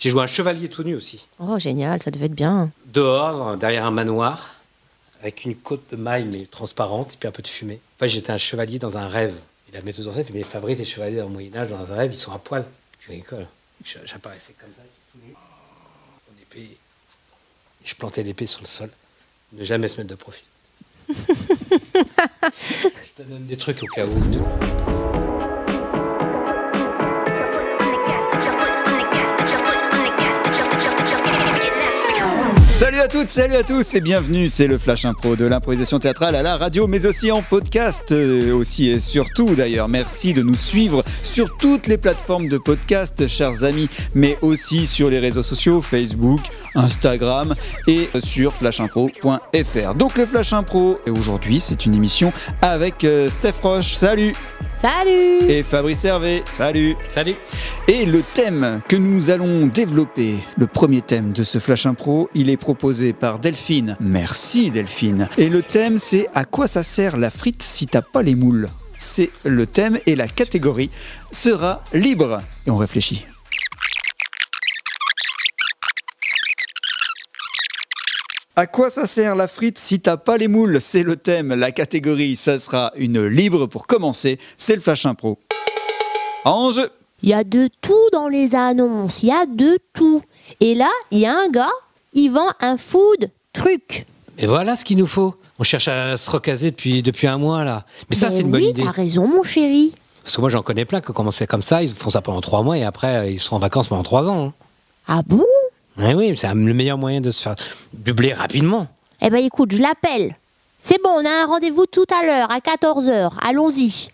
J'ai joué un chevalier tout nu aussi. Oh, génial, ça devait être bien. Dehors, derrière un manoir, avec une côte de maille, mais transparente, et puis un peu de fumée. Enfin, j'étais un chevalier dans un rêve. Et la metteuse en scène fait, mais Fabrice, les chevaliers dans le Moyen-Âge, dans un rêve, ils sont à poil. Je rigole. J'apparaissais comme ça, tout nu, mon épée. Et je plantais l'épée sur le sol. Ne jamais se mettre de profil. Je te donne des trucs au cas où. Salut à toutes, salut à tous et bienvenue, c'est le Flash Impro de l'improvisation théâtrale à la radio mais aussi en podcast, aussi et surtout d'ailleurs. Merci de nous suivre sur toutes les plateformes de podcast, chers amis, mais aussi sur les réseaux sociaux, Facebook, Instagram et sur flashimpro.fr. Donc le Flash Impro, et aujourd'hui c'est une émission avec Steph Roche, salut. Salut. Et Fabrice Hervé, salut. Salut. Et le thème que nous allons développer, le premier thème de ce Flash Impro, il est proposé par Delphine. Merci Delphine. Et le thème c'est « À quoi ça sert la frite si t'as pas les moules ?» C'est le thème et la catégorie sera libre. Et on réfléchit. À quoi ça sert la frite si t'as pas les moules? C'est le thème, la catégorie, ça sera une libre pour commencer. C'est le Flash Impro. En jeu. Il y a de tout dans les annonces, il y a de tout. Et là, il y a un gars, il vend un food truc. Mais voilà ce qu'il nous faut. On cherche à se recaser depuis un mois là. Mais ça, c'est une bonne idée. Oui, t'as raison, mon chéri. Parce que moi, j'en connais plein qui ont commencé comme ça. Ils font ça pendant 3 mois et après, ils sont en vacances pendant 3 ans. Hein. Ah bon? Oui, c'est le meilleur moyen de se faire du blé rapidement. Eh ben écoute, je l'appelle. C'est bon, on a un rendez-vous tout à l'heure, à 14h. Allons-y.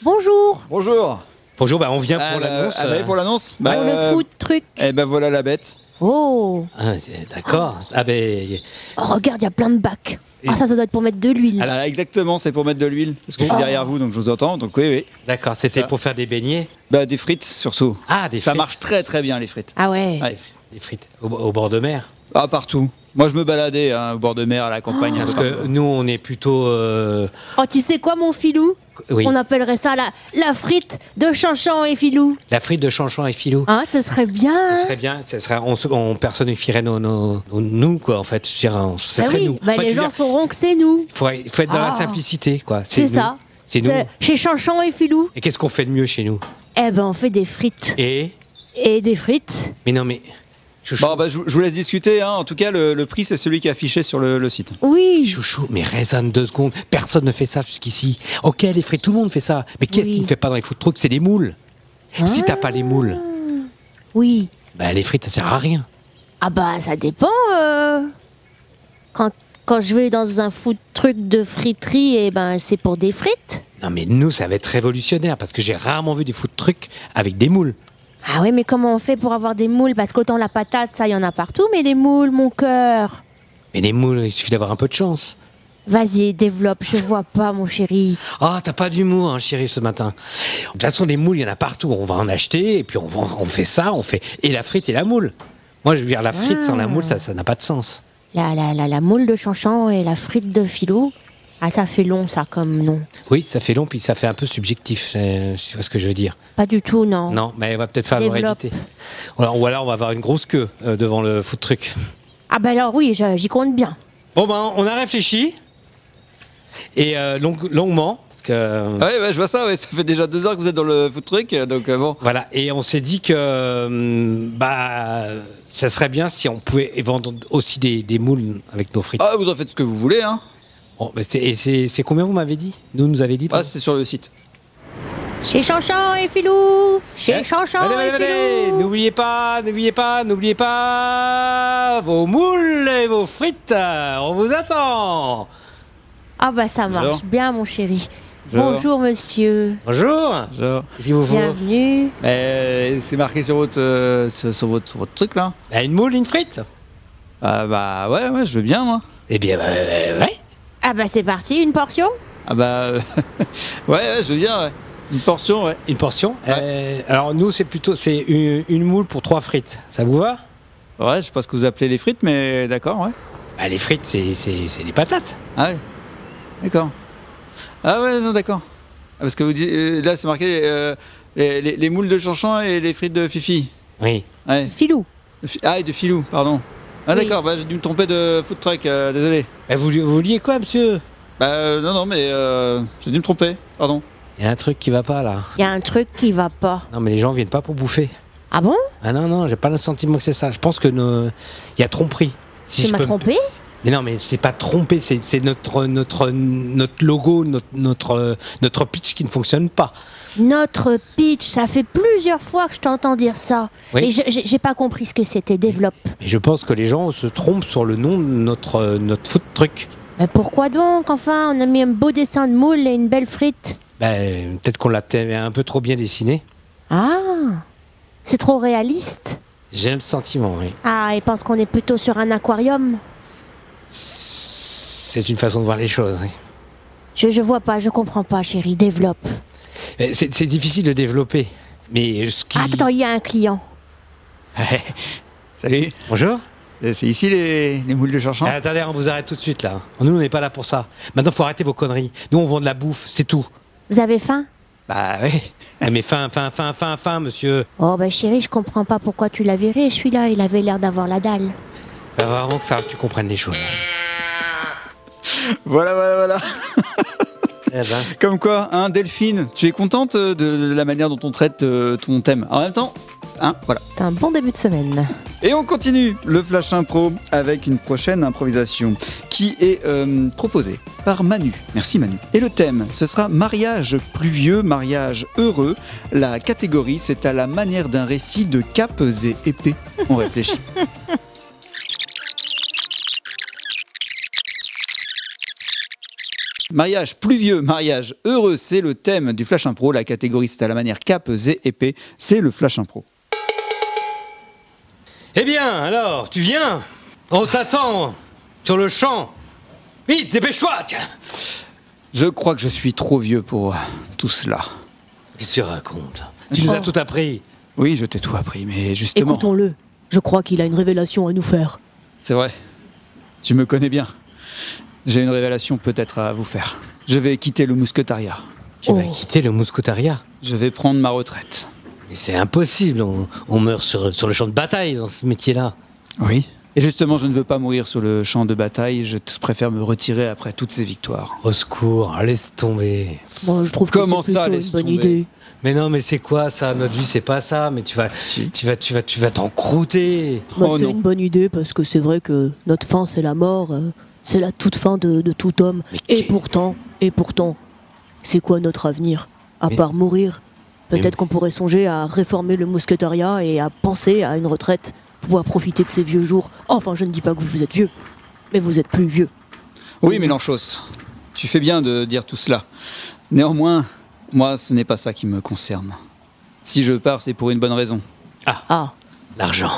Bonjour. Bonjour. Bonjour, on vient pour l'annonce. Ah bah, pour l'annonce Pour le food truc. Eh ben voilà la bête. Oh. Ah, d'accord. Ah ben. Oh, regarde, il y a plein de bacs. Ah, ça doit être pour mettre de l'huile. Alors exactement, c'est pour mettre de l'huile. Parce que je suis derrière vous, donc je vous entends. Donc oui. D'accord, c'était Ça. pour faire des beignets. Bah des frites surtout. Ah, des Ça frites. marche très très bien les frites. Ah ouais. Ouais. Des frites au bord de mer. Ah partout. Moi je me baladais au bord de mer, à la campagne. un Parce peu que partout. nous, on est plutôt. Oh, tu sais quoi, mon filou? Oui. On appellerait ça la frite de Chanchan et Filou. La frite de Chanchan et Filou. Ah, ce serait bien. Ça serait bien. On personnifierait nous, quoi, en fait. Je dirais, ça Bah serait oui, nous. bah Enfin, les tu veux gens dire, sauront que c'est nous. faut être dans la simplicité, quoi. C'est nous. ça. C'est nous. Chez Chanchan et Filou. Et qu'est-ce qu'on fait de mieux chez nous? Eh ben, on fait des frites. Et des frites. Mais non, mais. Chouchou, Bon, bah, je vous laisse discuter. En tout cas, le prix, c'est celui qui est affiché sur le site. Oui. chouchou, mais raisonne 2 secondes. Personne ne fait ça jusqu'ici. Ok, les frites, tout le monde fait ça. Mais qu'est-ce Oui. qui ne fait pas dans les food trucks? C'est les moules. Si t'as pas les moules, Oui. bah les frites, ça sert à rien. Ah bah, ça dépend. Quand je vais dans un food truc de friterie, eh ben, c'est pour des frites. Non, mais nous, ça va être révolutionnaire parce que j'ai rarement vu des food trucks avec des moules. Ah oui, mais comment on fait pour avoir des moules? Parce qu'autant la patate, ça, il y en a partout, mais les moules, mon cœur. Mais les moules, il suffit d'avoir un peu de chance. Vas-y, développe, je vois pas, mon chéri. Ah, t'as pas d'humour, hein, chérie, ce matin. De toute façon, des moules, il y en a partout. On va en acheter et puis on fait ça, on fait et la frite et la moule. Moi, je veux dire, la frite sans la moule, ça n'a pas de sens. La moule de Chanchan et la frite de Filou. Ah, ça fait long, ça, comme nom. Oui, ça fait long, puis ça fait un peu subjectif, tu vois ce que je veux dire. Pas du tout, non. Non, mais on va peut-être falloir Développe. éviter. Ou alors, on va avoir une grosse queue devant le food truck. Ah bah alors oui, j'y compte bien. Bon, on a réfléchi. Et longuement, parce que... Ouais, je vois ça. Ouais, ça fait déjà 2 heures que vous êtes dans le food truck, donc bon. Voilà, et on s'est dit que ça serait bien si on pouvait vendre aussi des moules avec nos frites. Ah, vous en faites ce que vous voulez, hein. Bon, mais c'est combien vous m'avez dit? Nous avez dit Ah, c'est sur le site. Chez Chanchan et Filou. Chez Chanchan et Filou. N'oubliez pas vos moules et vos frites. On vous attend. Ah bah ça marche Bonjour. bien, mon chéri. Bonjour. Bonjour, monsieur. Bonjour. Genre. Qu'est-ce qu'il vous faut? Bienvenue. C'est marqué sur votre truc là. Une moule, une frite? Ah bah ouais, je veux bien moi. Eh bien, ouais. Ah bah c'est parti, une portion? Ah bah ouais, je veux bien. Ouais. Une portion, ouais. Une portion. Ouais. Alors nous, c'est une moule pour 3 frites. Ça vous va? Ouais, je sais pas ce que vous appelez les frites, mais d'accord, ouais. Bah, les frites, c'est les patates. Ah ouais. D'accord. Ah ouais, non, d'accord. Ah, parce que vous dites, là, c'est marqué les moules de Chanchan et les frites de Fifi. Oui. Ouais. Filou. Et de Filou, pardon. Ah Oui. d'accord, j'ai dû me tromper de food truck, désolé. Vous vouliez quoi, monsieur? Non, mais j'ai dû me tromper, pardon. Il y a un truc qui va pas, là. Il y a un truc qui va pas. Non, mais les gens viennent pas pour bouffer. Ah bon? Ah non, j'ai pas le sentiment que c'est ça. Je pense que il y a tromperie. Si Tu je m'as peux me- trompé? Mais non, mais je t'ai pas trompé. C'est notre logo, notre pitch qui ne fonctionne pas. Notre pitch, ça fait plusieurs fois que je t'entends dire ça. Oui. Et j'ai pas compris ce que c'était. Développe. Et je pense que les gens se trompent sur le nom de notre food truck. Mais pourquoi donc? Enfin, on a mis un beau dessin de moule et une belle frite. Peut-être qu'on l'a un peu trop bien dessiné. Ah, c'est trop réaliste. J'ai le sentiment, oui. Ah, ils pensent qu'on est plutôt sur un aquarium. C'est une façon de voir les choses. Oui. Je vois pas, je comprends pas, chérie. Développe. C'est difficile de développer. Mais ce qui... Attends, il y a un client. Salut. Bonjour. C'est ici les moules de Charchamp? Attendez, on vous arrête tout de suite là. Nous, on n'est pas là pour ça. Maintenant, faut arrêter vos conneries. Nous, on vend de la bouffe, c'est tout. Vous avez faim? Bah oui. Mais fin, monsieur. Oh, bah chérie, je comprends pas pourquoi tu l'as viré, celui-là. Il avait l'air d'avoir la dalle. Va vraiment faire que tu comprennes les choses. Voilà. Eh ben. Comme quoi, hein, Delphine, tu es contente de la manière dont on traite ton thème. En même temps, hein, voilà. C'est un bon début de semaine. Et on continue le Flash Impro avec une prochaine improvisation qui est proposée par Manu. Merci Manu. Et le thème, ce sera mariage pluvieux, mariage heureux. La catégorie, c'est à la manière d'un récit de capes et épées. On réfléchit. Mariage pluvieux, mariage heureux, c'est le thème du Flash Impro. La catégorie, c'est à la manière capes et épées. C'est le Flash Impro. Eh bien, alors, tu viens? On t'attend sur le champ. Vite, dépêche-toi, tiens. Je crois que je suis trop vieux pour tout cela. Qu'est-ce que tu racontes? Tu nous as tout appris. Oui, je t'ai tout appris, mais justement... Écoutons-le. Je crois qu'il a une révélation à nous faire. C'est vrai. Tu me connais bien. J'ai une révélation peut-être à vous faire. Je vais quitter le mousquetariat. Tu vas quitter le mousquetariat. Je vais prendre ma retraite. Mais c'est impossible, on meurt sur le champ de bataille dans ce métier-là. Oui. Et justement, je ne veux pas mourir sur le champ de bataille. Je préfère me retirer après toutes ces victoires. Au secours, laisse tomber. Moi, je trouve Comment que c'est ça, plutôt laisse une bonne tomber idée. Mais non, mais c'est quoi ça? Notre vie, c'est pas ça. Mais tu vas t'encrouter. Bah, Oh c'est non. une bonne idée parce que c'est vrai que notre fin, c'est la mort. C'est la toute fin de tout homme. Mais Et pourtant, c'est quoi notre avenir? À Mais- part mourir. Peut-être Mais- qu'on pourrait songer à réformer le mousquetariat et à penser à une retraite pour pouvoir profiter de ces vieux jours. Enfin, je ne dis pas que vous êtes vieux, mais vous êtes plus vieux. Oui, Mélenchos, tu fais bien de dire tout cela. Néanmoins, moi, ce n'est pas ça qui me concerne. Si je pars, c'est pour une bonne raison. Ah, L'argent.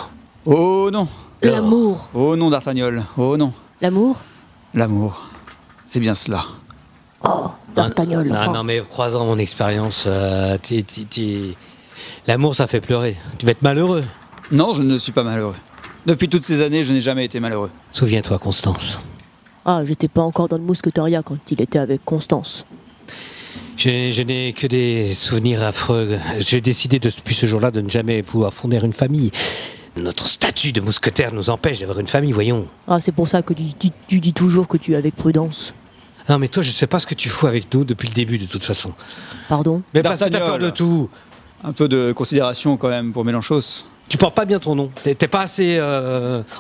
Oh non. l'amour. Oh non, D'Artagnol. Oh non. L'amour? L'amour. C'est bien cela. Oh, D'Artagnol. Non, enfin. non, mais croisant mon expérience, l'amour, ça fait pleurer. Tu vas être malheureux. Non, je ne suis pas malheureux. Depuis toutes ces années, je n'ai jamais été malheureux. Souviens-toi, Constance. Ah, j'étais pas encore dans le mousquetariat quand il était avec Constance. Je n'ai que des souvenirs affreux. J'ai décidé depuis ce jour-là de ne jamais pouvoir fonder une famille. Notre statut de mousquetaire nous empêche d'avoir une famille, voyons. Ah, c'est pour ça que tu dis toujours que tu es avec prudence. Non, mais toi, je sais pas ce que tu fous avec nous depuis le début, de toute façon. Pardon? Mais parce que t'as D'Artagnol. peur de tout. Un peu de considération quand même pour Mélenchos. Tu portes pas bien ton nom. T'es pas assez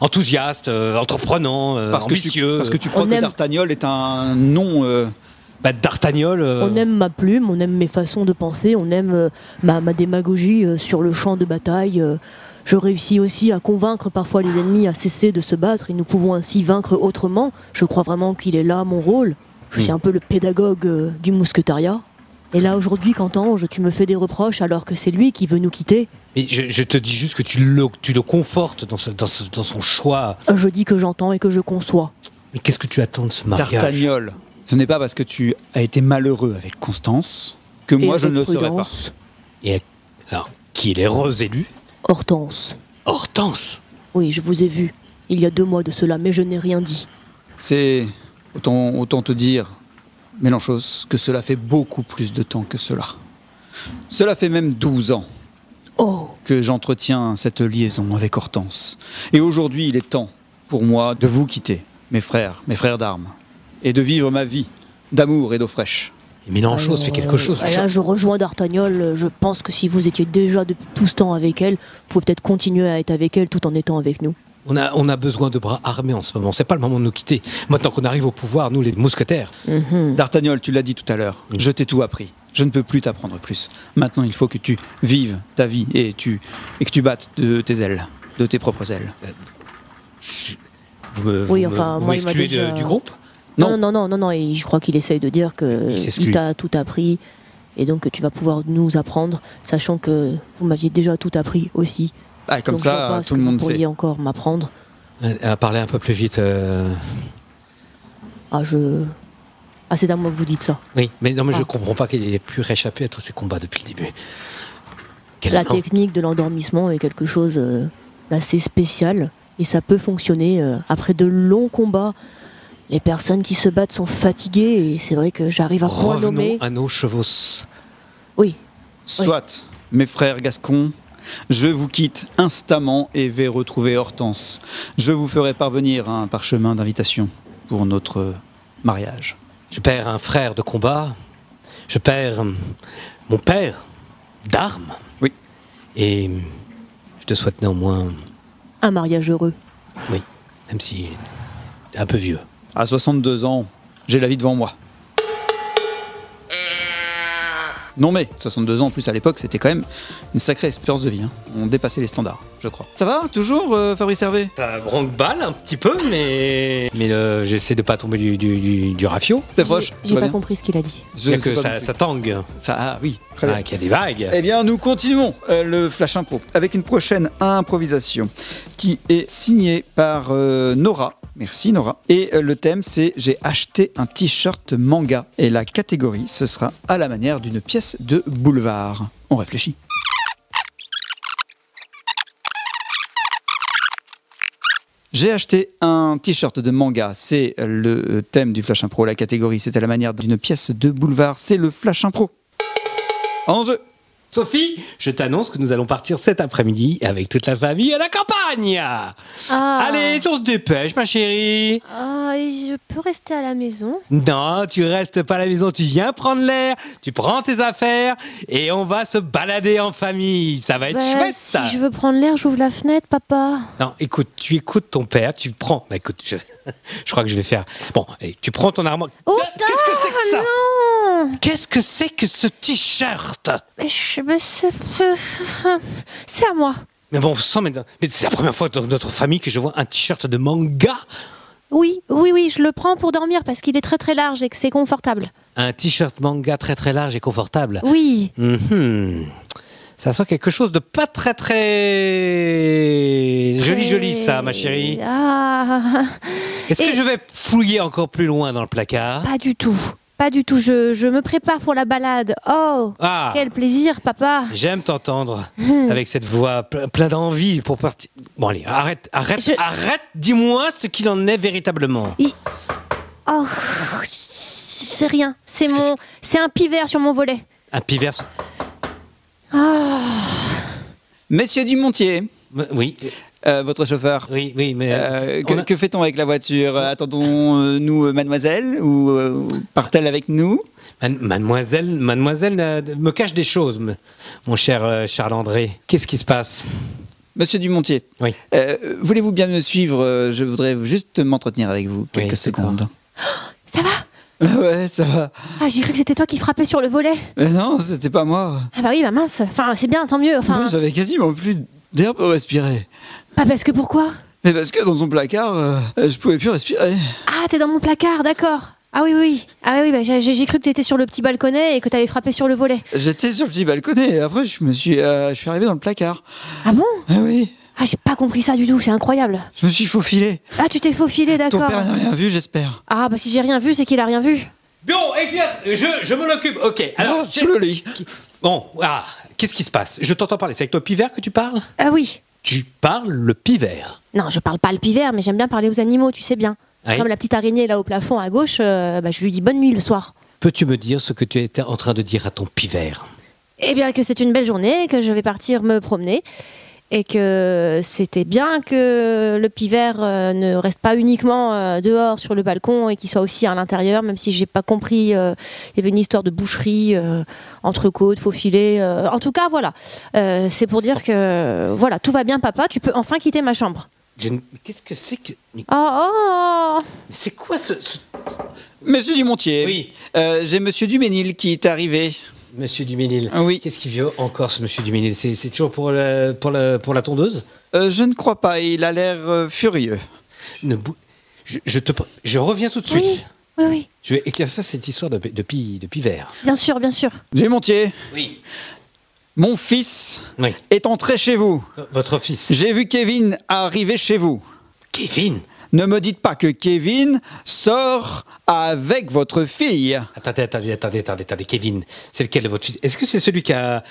enthousiaste, entreprenant, ambitieux. Parce que tu crois On que aime- D'Artagnol est un nom... D'Artagnol. On aime ma plume, on aime mes façons de penser, on aime ma démagogie sur le champ de bataille. Je réussis aussi à convaincre parfois les ennemis à cesser de se battre et nous pouvons ainsi vaincre autrement. Je crois vraiment qu'il est là mon rôle. Je suis un peu le pédagogue du mousquetariat. Et là aujourd'hui, Cantange, tu me fais des reproches alors que c'est lui qui veut nous quitter. Mais je te dis juste que tu le confortes dans son choix. Je dis que j'entends et que je conçois. Mais qu'est-ce que tu attends de ce mariage? D'Artagnol. Ce n'est pas parce que tu as été malheureux avec Constance que moi Et je ne le avec serai pas. prudence, Et alors, qui est l'heureuse élue? Hortense. Hortense. Oui, je vous ai vu. Il y a 2 mois de cela, mais je n'ai rien dit. C'est, autant te dire, Mélenchos, que cela fait beaucoup plus de temps que cela. Cela fait même 12 ans. que j'entretiens cette liaison avec Hortense. Et aujourd'hui, il est temps pour moi de vous quitter, mes frères d'armes, et de vivre ma vie d'amour et d'eau fraîche. Et Mélenchon fait quelque chose. Là, je rejoins D'Artagnan. Je pense que si vous étiez déjà depuis tout ce temps avec elle, vous pouvez peut-être continuer à être avec elle tout en étant avec nous. On a besoin de bras armés en ce moment. C'est pas le moment de nous quitter. Maintenant qu'on arrive au pouvoir, nous les mousquetaires. D'Artagnan, tu l'as dit tout à l'heure, je t'ai tout appris. Je ne peux plus t'apprendre plus. Maintenant, il faut que tu vives ta vie et que tu battes de tes ailes, de tes propres ailes. Vous m'excluez du groupe ? Non, et je crois qu'il essaye de dire qu'il t'a tout appris et donc que tu vas pouvoir nous apprendre, sachant que vous m'aviez déjà tout appris aussi. Ah, comme donc, ça, tout le monde sait. Vous pourriez encore m'apprendre. À parler un peu plus vite. C'est à moi que vous dites ça. Oui, mais non, mais je comprends pas qu'il ait pu réchapper à tous ces combats depuis le début. La technique de l'endormissement est quelque chose d'assez spécial et ça peut fonctionner après de longs combats. Les personnes qui se battent sont fatiguées et c'est vrai que j'arrive à revenons à nos chevaux. Oui. Soit, mes frères gascons, je vous quitte instamment et vais retrouver Hortense. Je vous ferai parvenir un parchemin d'invitation pour notre mariage. Je perds un frère de combat, je perds mon père d'armes. Oui. Et je te souhaite néanmoins... un mariage heureux. Oui, même si t'es un peu vieux. À 62 ans, j'ai la vie devant moi. Non mais, 62 ans en plus à l'époque, c'était quand même une sacrée espérance de vie. On dépassait les standards, je crois. Ça va, toujours, Fabrice Hervé ? Ça branque-balle un petit peu, mais j'essaie de pas tomber du rafio. T'es proche ? J'ai pas compris ce qu'il a dit. Ça tangue. Oui, très bien. Qu'il y a des vagues. Eh bien, nous continuons le Flash Impro avec une prochaine improvisation qui est signée par Nora. Merci Nora. Et le thème c'est « J'ai acheté un t-shirt manga ». Et la catégorie, ce sera à la manière d'une pièce de boulevard. On réfléchit. J'ai acheté un t-shirt de manga, c'est le thème du Flash Impro. La catégorie, c'est à la manière d'une pièce de boulevard, c'est le Flash Impro. En jeu. Sophie, je t'annonce que nous allons partir cet après-midi avec toute la famille à la campagne. Allez, on se dépêche, ma chérie. Je peux rester à la maison? Non, tu restes pas à la maison, tu viens prendre l'air, tu prends tes affaires et on va se balader en famille. Ça va être chouette, ça. Si je veux prendre l'air, j'ouvre la fenêtre, papa. Non, écoute, tu écoutes ton père, tu prends... Bah, écoute, je crois que je vais faire... Bon, allez, tu prends ton armoire... Qu'est-ce que c'est que ça? Non. Qu'est-ce que c'est que ce t-shirt? C'est à moi. Mais bon sang, mais c'est la première fois dans notre famille que je vois un t-shirt de manga. Oui, je le prends pour dormir parce qu'il est très très large et que c'est confortable. Un t-shirt manga très très large et confortable. Oui. Ça sent quelque chose de pas très joli ça, ma chérie. Est-ce que je vais fouiller encore plus loin dans le placard? Pas du tout. Pas du tout, je me prépare pour la balade. Quel plaisir, papa. J'aime t'entendre avec cette voix plein d'envie pour partir. Bon allez, arrête, dis-moi ce qu'il en est véritablement. C'est rien, c'est un pivert sur mon volet. Un pivert Monsieur Dumontier. Oui. Votre chauffeur. Oui, mais... que fait-on avec la voiture? Attendons-nous mademoiselle ou part-elle avec nous? Mademoiselle me cache des choses, mon cher Charles-André. Qu'est-ce qui se passe? Monsieur Dumontier, oui. Voulez-vous bien me suivre? Je voudrais juste m'entretenir avec vous quelques secondes. Ça va? Ouais, ça va. J'ai cru que c'était toi qui frappais sur le volet. Non, c'était pas moi. Oui, mince. Enfin, c'est bien, tant mieux. Moi, j'avais quasiment plus d'air pour respirer. Parce que pourquoi? Mais parce que dans ton placard, je pouvais plus respirer. T'es dans mon placard, d'accord. Oui, j'ai cru que t'étais sur le petit balconnet et que t'avais frappé sur le volet. J'étais sur le petit balconnet et après je suis arrivé dans le placard. Ah bon? Oui. J'ai pas compris ça du tout, c'est incroyable. Je me suis faufilé. Tu t'es faufilé, d'accord. Ton père n'a rien vu, j'espère. Si j'ai rien vu, c'est qu'il a rien vu. Bon, eh bien, je m'en occupe. Ok, alors... sous le lit. Bon, qu'est-ce qui se passe? Je t'entends parler, c'est avec le pivert que tu parles? Oui. Tu parles le pivert? Non, je parle pas le pivert, mais j'aime bien parler aux animaux, tu sais bien. Oui. Comme la petite araignée là au plafond à gauche, je lui dis bonne nuit le soir. Peux-tu me dire ce que tu étais en train de dire à ton pivert? Eh bien, que c'est une belle journée, que je vais partir me promener. Et que c'était bien que le pivert ne reste pas uniquement dehors sur le balcon et qu'il soit aussi à l'intérieur, même si j'ai pas compris. Il y avait une histoire de boucherie, entrecôte, faux filet. En tout cas, voilà. C'est pour dire que voilà, tout va bien, papa. Tu peux enfin quitter ma chambre. Qu'est-ce que c'est que... Oh. Mais c'est quoi ce... Monsieur Dumontier, Oui. J'ai Monsieur Duménil qui est arrivé. Monsieur Duménil. Oui. Qu'est-ce qu'il veut encore, ce monsieur Duménil? C'est toujours pour la tondeuse? Je ne crois pas, il a l'air furieux. Je reviens tout de suite. Oui. Je vais éclaircir cette histoire de pivert. Bien sûr. Dumontier, Oui. mon fils Oui. est entré chez vous. Votre fils. J'ai vu Kevin arriver chez vous. Kevin? Ne me dites pas que Kevin sort avec votre fille. Attendez, Kevin. C'est lequel de votre fils? Est-ce que c'est celui qui a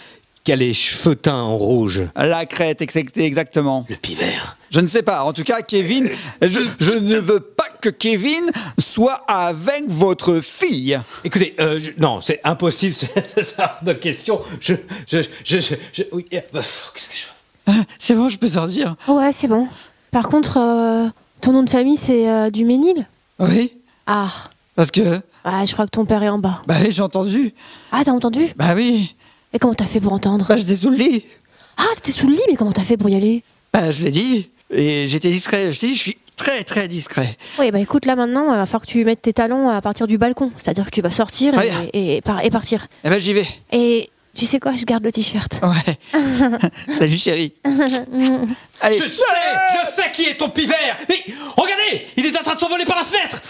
les cheveux teints en rouge? La crête, exactement. Le pivert. Je ne sais pas. En tout cas, Kevin, je ne veux pas que Kevin soit avec votre fille. Écoutez, non, c'est impossible, c'est ça de question. Oui, qu'est-ce que je... C'est bon, je peux sortir. Ouais, c'est bon. Par contre, ton nom de famille, c'est Duménil? Oui, Ah. parce que... Ah, je crois que ton père est en bas. Bah oui, j'ai entendu. Ah, t'as entendu? Bah oui. Et comment t'as fait pour entendre? Bah j'étais sous le lit. Ah, t'étais sous le lit, mais comment t'as fait pour y aller? Bah je l'ai dit. Et j'étais discret. Je t'ai dit, je suis très très discret. Oui, bah écoute, là maintenant, il va falloir que tu mettes tes talons à partir du balcon. C'est-à-dire que tu vas sortir Ouais. et partir. Eh ben j'y vais. Et tu sais quoi, je garde le t-shirt. Ouais. Salut chérie. Allez. Je sais qui est ton pivert. Mais regardez, il est en train de s'envoler par la fenêtre.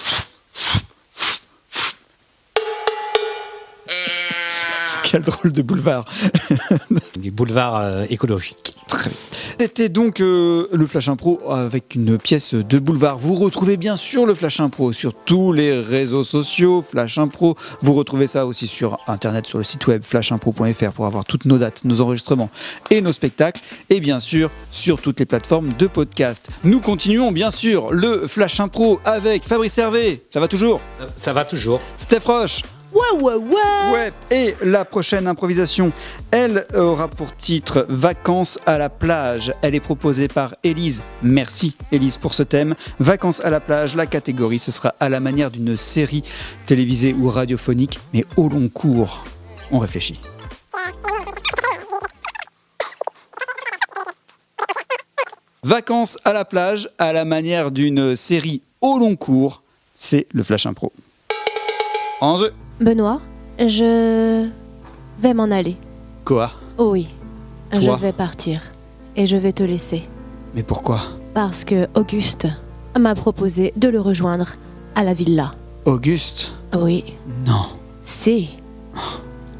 Quel drôle de boulevard. Du boulevard écologique. Très bien. C'était donc le Flash Impro avec une pièce de boulevard. Vous retrouvez bien sûr le Flash Impro sur tous les réseaux sociaux, Flash Impro. Vous retrouvez ça aussi sur internet, sur le site web flashimpro.fr pour avoir toutes nos dates, nos enregistrements et nos spectacles. Et bien sûr sur toutes les plateformes de podcast. Nous continuons bien sûr le Flash Impro avec Fabrice Hervé. Ça va toujours? Ça va toujours. Steph Roche. Ouais, et la prochaine improvisation, elle aura pour titre Vacances à la plage. Elle est proposée par Élise. Merci Élise pour ce thème. Vacances à la plage, la catégorie, ce sera à la manière d'une série télévisée ou radiophonique, mais au long cours. On réfléchit. Vacances à la plage, à la manière d'une série au long cours, c'est le Flash Impro. En jeu. Benoît, je vais m'en aller. Quoi? Oh oui, Toi? je vais partir. Et je vais te laisser. Mais pourquoi? Parce que Auguste m'a proposé de le rejoindre à la villa. Auguste? Oui, Non, si.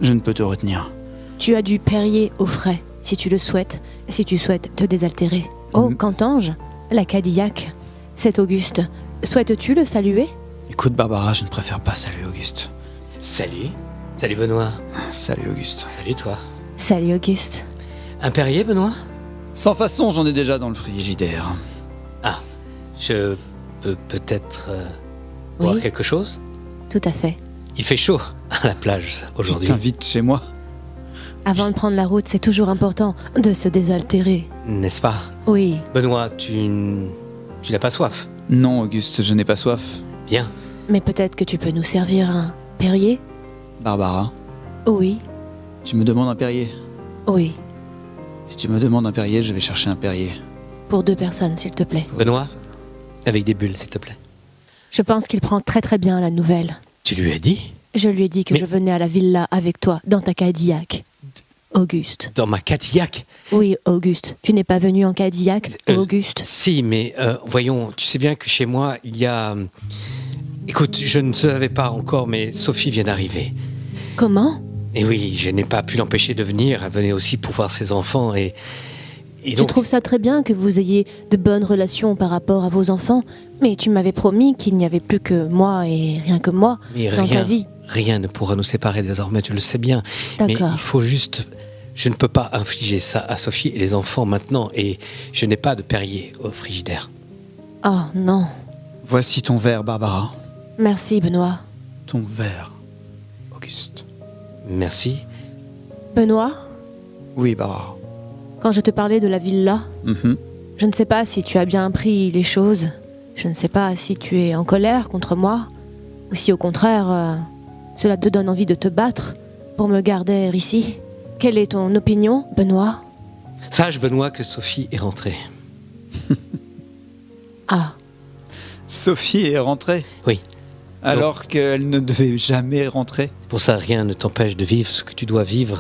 je ne peux te retenir. Tu as du Perrier au frais, si tu le souhaites, si tu souhaites te désaltérer. Oh, Cantange, la Cadillac, c'est Auguste. Souhaites-tu le saluer? Écoute Barbara, je ne préfère pas saluer Auguste. Salut. Salut Benoît. Salut Auguste. Salut toi. Salut Auguste. Un Perrier, Benoît? Sans façon, j'en ai déjà dans le frigidaire. Ah, je peux peut-être boire Oui. quelque chose? Tout à fait. Il fait chaud à la plage Je aujourd'hui. t'invite chez moi. Avant de prendre la route, c'est toujours important de se désaltérer. N'est-ce pas? Oui. Benoît, tu n'as pas soif? Non Auguste, je n'ai pas soif. Bien. Mais peut-être que tu peux nous servir un Perrier? Barbara, Oui. tu me demandes un Perrier. Oui. Si tu me demandes un Perrier, je vais chercher un Perrier. Pour 2 personnes, s'il te plaît. Benoît, avec des bulles, s'il te plaît. Je pense qu'il prend très très bien la nouvelle. Tu lui as dit? Je lui ai dit que Mais- je venais à la villa avec toi, dans ta Cadillac. Auguste. Dans ma Cadillac? Oui, Auguste. Tu n'es pas venu en Cadillac, Auguste? Si, mais voyons, tu sais bien que chez moi, il y a... Écoute, je ne savais pas encore, mais Sophie vient d'arriver. Comment? Et oui, je n'ai pas pu l'empêcher de venir. Elle venait aussi pour voir ses enfants et Je donc... trouve ça très bien que vous ayez de bonnes relations par rapport à vos enfants, mais tu m'avais promis qu'il n'y avait plus que moi et rien que moi Mais dans ta vie. rien ne pourra nous séparer désormais, tu le sais bien. Mais D'accord. il faut juste... Je ne peux pas infliger ça à Sophie et les enfants maintenant, et je n'ai pas de Perrier au frigidaire. Oh non. Voici ton verre Barbara. Merci, Benoît. Ton verre, Auguste. Merci. Benoît, Oui, Barbara. quand je te parlais de la villa, Mhm. je ne sais pas si tu as bien pris les choses. Je ne sais pas si tu es en colère contre moi, ou si au contraire, cela te donne envie de te battre pour me garder ici. Quelle est ton opinion, Benoît? Sache, Benoît, que Sophie est rentrée. Ah, Sophie est rentrée, Oui. alors qu'elle ne devait jamais rentrer. Pour ça, rien ne t'empêche de vivre ce que tu dois vivre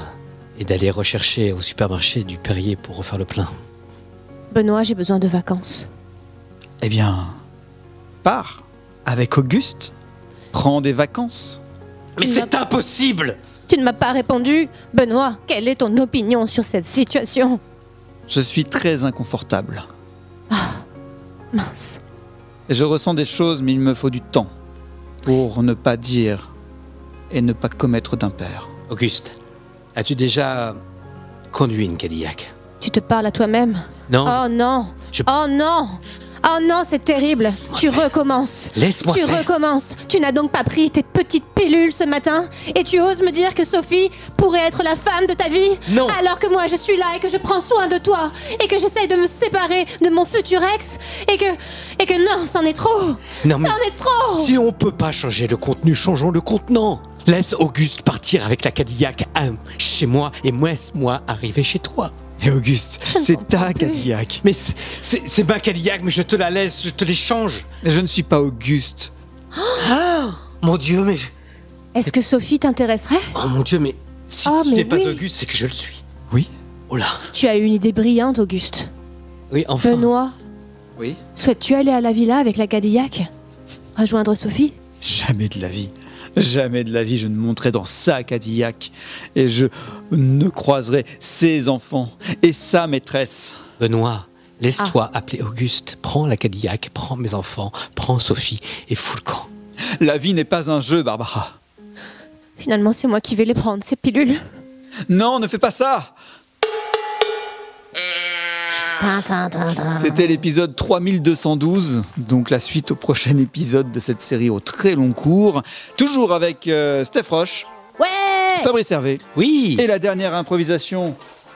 et d'aller rechercher au supermarché du Perrier pour refaire le plein. Benoît, j'ai besoin de vacances. Eh bien, pars avec Auguste, prends des vacances. Mais c'est impossible! Tu ne m'as pas répondu. Benoît, quelle est ton opinion sur cette situation? Je suis très inconfortable. Mince. Et je ressens des choses, mais il me faut du temps pour ne pas dire et ne pas commettre d'impair. Auguste, as-tu déjà conduit une Cadillac? Tu te parles à toi-même? Non. Oh non! Je- Oh non! Oh non, c'est terrible! Laisse-moi Tu faire. recommences! Laisse-moi Tu faire. recommences! Tu n'as donc pas pris tes petites pilules ce matin? Et tu oses me dire que Sophie pourrait être la femme de ta vie? Non. Alors que moi je suis là et que je prends soin de toi et que j'essaye de me séparer de mon futur ex et que non, c'en est trop! Non, mais C'en est trop! si on peut pas changer le contenu, changeons le contenant. Laisse Auguste partir avec la Cadillac chez moi et laisse-moi arriver chez toi. Et Auguste, Je ne c'est comprends ta plus. Cadillac. Mais c'est ma Cadillac, mais je te la laisse, je te l'échange. Mais je ne suis pas Auguste. Mon Dieu, mais... Est-ce que Sophie t'intéresserait? Oh mon Dieu, mais si Oh, tu mais n'es pas oui. Auguste, c'est que je le suis. Oui. Oh là. Tu as eu une idée brillante, Auguste. Oui, enfin. Benoît, Oui. souhaites-tu aller à la villa avec la Cadillac? Rejoindre Sophie? Jamais de la vie. Jamais de la vie je ne monterai dans sa Cadillac et je ne croiserai ses enfants et sa maîtresse. Benoît, laisse-toi appeler Auguste. Prends la Cadillac, prends mes enfants, prends Sophie et fous le camp. La vie n'est pas un jeu, Barbara. Finalement, c'est moi qui vais les prendre, ces pilules. Non, ne fais pas ça. C'était l'épisode 3212, donc la suite au prochain épisode de cette série au très long cours. Toujours avec Steph Roche, Ouais! Fabrice Hervé. Oui. Et la dernière improvisation,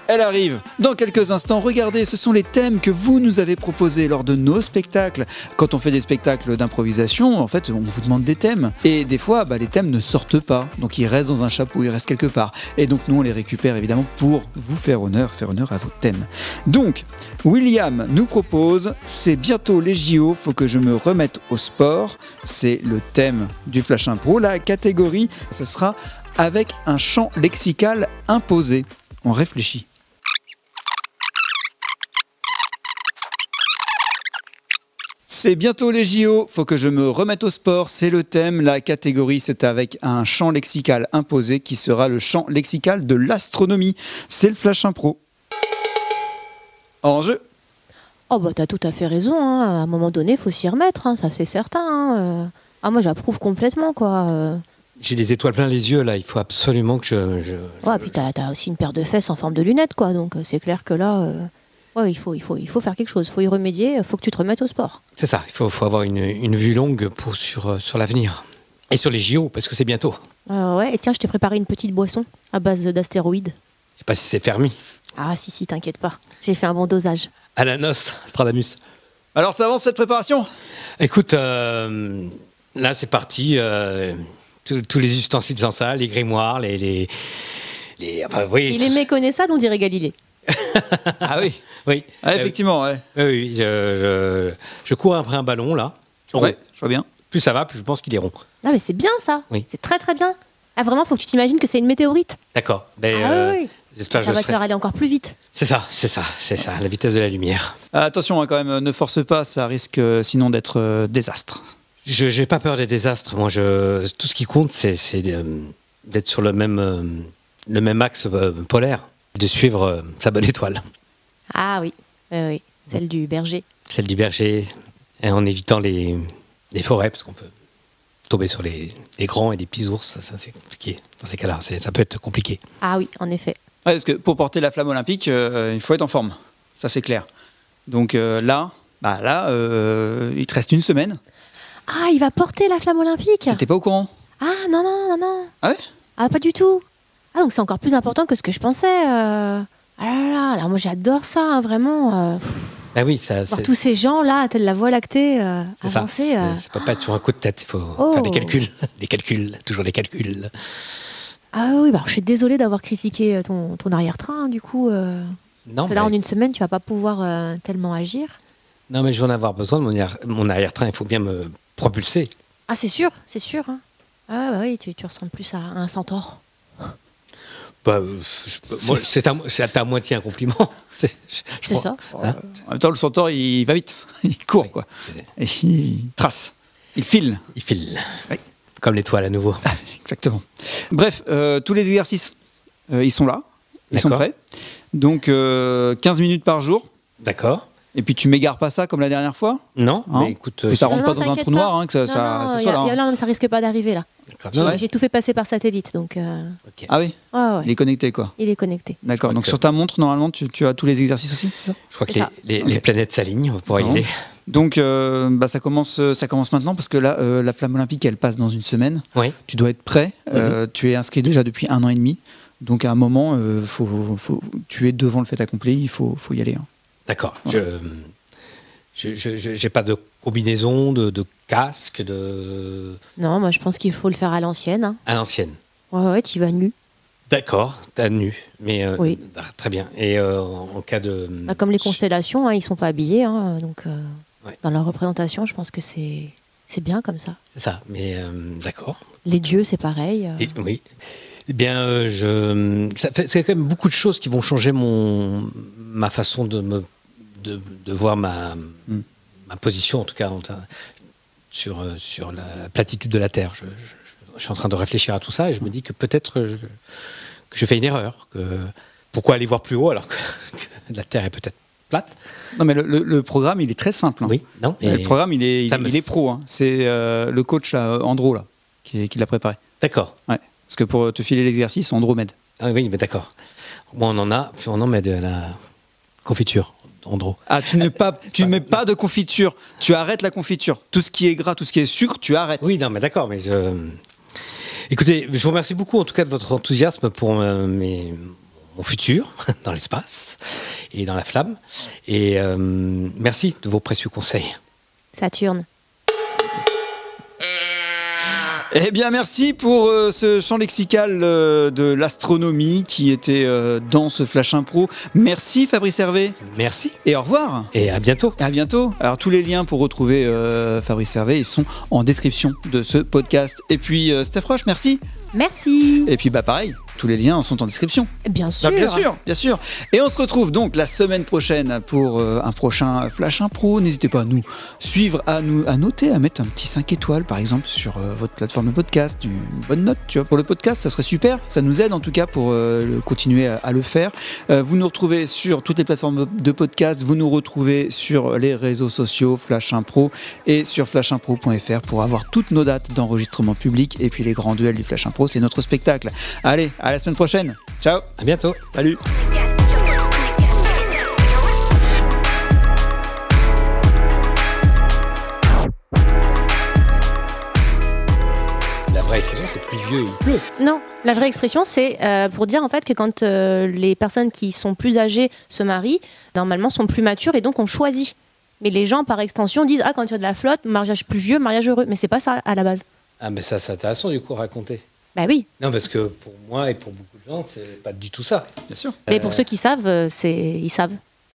elle arrive dans quelques instants. Regardez, ce sont les thèmes que vous nous avez proposés lors de nos spectacles. Quand on fait des spectacles d'improvisation, en fait, on vous demande des thèmes. Et des fois, les thèmes ne sortent pas. Donc, ils restent dans un chapeau, ils restent quelque part. Et donc, nous, on les récupère évidemment pour vous faire honneur à vos thèmes. Donc, William nous propose, c'est bientôt les JO, faut que je me remette au sport. C'est le thème du Flash Impro. La catégorie, ce sera avec un champ lexical imposé. On réfléchit. C'est bientôt les JO, faut que je me remette au sport, c'est le thème, la catégorie c'est avec un champ lexical imposé qui sera le champ lexical de l'astronomie. C'est le Flash Impro. En jeu. Oh bah t'as tout à fait raison, hein. À un moment donné, faut s'y remettre, hein, ça c'est certain. Hein. Ah moi j'approuve complètement quoi. J'ai les étoiles plein les yeux là, il faut absolument que je... Ouais, puis t'as aussi une paire de fesses en forme de lunettes quoi, donc c'est clair que là, ouais, il faut faire quelque chose, faut y remédier, faut que tu te remettes au sport. C'est ça, il faut avoir une vue longue sur l'avenir. Et sur les JO, parce que c'est bientôt. Ouais, et tiens, je t'ai préparé une petite boisson à base d'astéroïdes. Je sais pas si c'est permis. Ah si, t'inquiète pas, j'ai fait un bon dosage. Ananos, Stradamus. Alors ça avance cette préparation ? Écoute, là c'est parti. Tous les ustensiles en salle, les grimoires, enfin, oui, Il est méconnaissable, on dirait Galilée. Ah oui, Oui. effectivement, ouais. Oui, je cours après un ballon là. Ouais, je vois bien. Plus ça va, plus je pense qu'il est rond. Non mais c'est bien ça, Oui. c'est très très bien. Ah vraiment, faut que tu t'imagines que c'est une météorite. D'accord. Mais, Ah oui. j'espère que Ça je va te serai... faire aller encore plus vite. C'est ça, la vitesse de la lumière. Attention quand même, ne force pas, ça risque sinon d'être désastre. Je n'ai pas peur des désastres. Moi, tout ce qui compte, c'est d'être sur le même axe polaire, de suivre sa bonne étoile, Ah oui, oui, celle du berger. celle du berger, et en évitant les forêts, parce qu'on peut tomber sur les grands et les petits ours. Ça c'est compliqué. Dans ces cas-là, ça peut être compliqué. Ah oui, en effet. Ouais, parce que pour porter la flamme olympique, il faut être en forme. Ça, c'est clair. Donc là, il te reste une semaine. Ah, il va porter la flamme olympique. T'es pas au courant? Ah non. Ah ouais? Ah pas du tout. Ah, donc c'est encore plus important que ce que je pensais. Ah là là, alors moi j'adore ça, hein, vraiment. Ah oui, ça, Voir tous ces gens-là, telle la Voie lactée, c'est ça. avancer. Ça peut pas être sur un coup de tête. Il faut faire des calculs. Des calculs. Toujours des calculs. Ah oui, bah, alors, je suis désolée d'avoir critiqué ton arrière-train, hein, du coup. Non, Là, en une semaine, tu vas pas pouvoir tellement agir. non, mais je vais en avoir besoin de mon arrière-train. Il faut bien me propulser. Ah, c'est sûr. Hein. Ah bah oui, tu ressembles plus à un centaure. Bah, moi, c'est à moitié un compliment. C'est ça. Hein, En même temps, le centaure, il va vite. Il court, oui, quoi. c'est- Et il trace. Il file. Il file. Oui. Comme l'étoile à nouveau. Exactement. Bref, tous les exercices, ils sont là. Ils sont D'accord. prêts. Donc, 15 minutes par jour. D'accord. Et puis, tu m'égares pas ça comme la dernière fois. Non, Hein mais écoute. Que ça rentre Non, pas dans un t'inquiète trou noir, hein, que Non, ça non, soit là. hein. là, ça risque pas d'arriver, là. D'accord. C'est vrai J'ai tout fait passer par satellite, donc... Ok. Ah oui, ouais. il est connecté, quoi. Il est connecté. D'accord. Donc, Ok. sur ta montre, normalement, tu as tous les exercices aussi, c'est ça? Je crois que C'est ça. les Ok. planètes s'alignent. On va pouvoir y Non. aller. Donc, ça commence maintenant parce que là, la flamme olympique, elle passe dans une semaine. Oui. Tu dois être prêt. Tu es inscrit déjà depuis 1 an et demi. Donc, à un moment, tu es devant le fait accompli. Il faut y aller. hein. D'accord. Ouais. J'ai pas de combinaison, de casque, Non, moi, je pense qu'il faut le faire à l'ancienne. Hein. à l'ancienne. Ouais, tu vas nu. D'accord. T'as nu. Mais Oui. très bien. Et en cas de. Bah, comme les constellations, hein, ils sont pas habillés. Hein, donc, Ouais. dans leur représentation, je pense que c'est bien comme ça. C'est ça. Mais d'accord. Les dieux, c'est pareil. Et- oui. Eh bien, c'est quand même beaucoup de choses qui vont changer ma façon de voir ma position, en tout cas, sur la platitude de la Terre. Je suis en train de réfléchir à tout ça et je me dis que peut-être que je fais une erreur. Pourquoi aller voir plus haut alors que la Terre est peut-être plate? Non, mais le programme, il est très simple. hein. Oui, non. Le programme, il est ça me- pro. hein. C'est le coach, là, Andro, là, qui l'a préparé. D'accord. Ouais. Parce que pour te filer l'exercice, Andro m'aide. Ah oui, mais d'accord. Moi, on en a, puis on en met de la confiture, en gros. Ah, tu ne mets pas de confiture. Tu arrêtes la confiture. Tout ce qui est gras, tout ce qui est sucre, tu arrêtes. Oui, non, mais d'accord, mais écoutez, je vous remercie beaucoup en tout cas de votre enthousiasme pour mon futur dans l'espace et dans la flamme. Et merci de vos précieux conseils. Saturne. Eh bien, merci pour ce champ lexical de l'astronomie qui était dans ce Flash Impro. Merci Fabrice Hervé. Merci Et au revoir. et à bientôt. Et à bientôt. Alors, tous les liens pour retrouver Fabrice Hervé, ils sont en description de ce podcast. Et puis, Steph Roche, merci. Merci. Et puis, pareil, tous les liens sont en description. Bien sûr. Ah, bien sûr. Et on se retrouve donc la semaine prochaine pour un prochain Flash Impro. N'hésitez pas à nous suivre, à noter, à mettre un petit 5 étoiles par exemple sur votre plateforme de podcast, une bonne note, tu vois, pour le podcast, ça serait super. Ça nous aide en tout cas pour continuer à le faire. Vous nous retrouvez sur toutes les plateformes de podcast. Vous nous retrouvez sur les réseaux sociaux Flash Impro et sur flashimpro.fr pour avoir toutes nos dates d'enregistrement public et puis les grands duels du Flash Impro. C'est notre spectacle. Allez, à la semaine prochaine. Ciao. À bientôt. Salut. La vraie expression, c'est pluvieux et il pleut. Non, la vraie expression, c'est pour dire en fait que quand les personnes qui sont plus âgées se marient, normalement sont plus matures et donc on choisit. Mais les gens, par extension, disent ah, quand il y a de la flotte, mariage plus vieux, mariage heureux. Mais c'est pas ça à la base. Ah, mais ça, c'est intéressant du coup à raconter. Bah oui. Non, parce que pour moi et pour beaucoup de gens, c'est pas du tout ça. Bien sûr. Mais pour ceux qui savent, ils savent.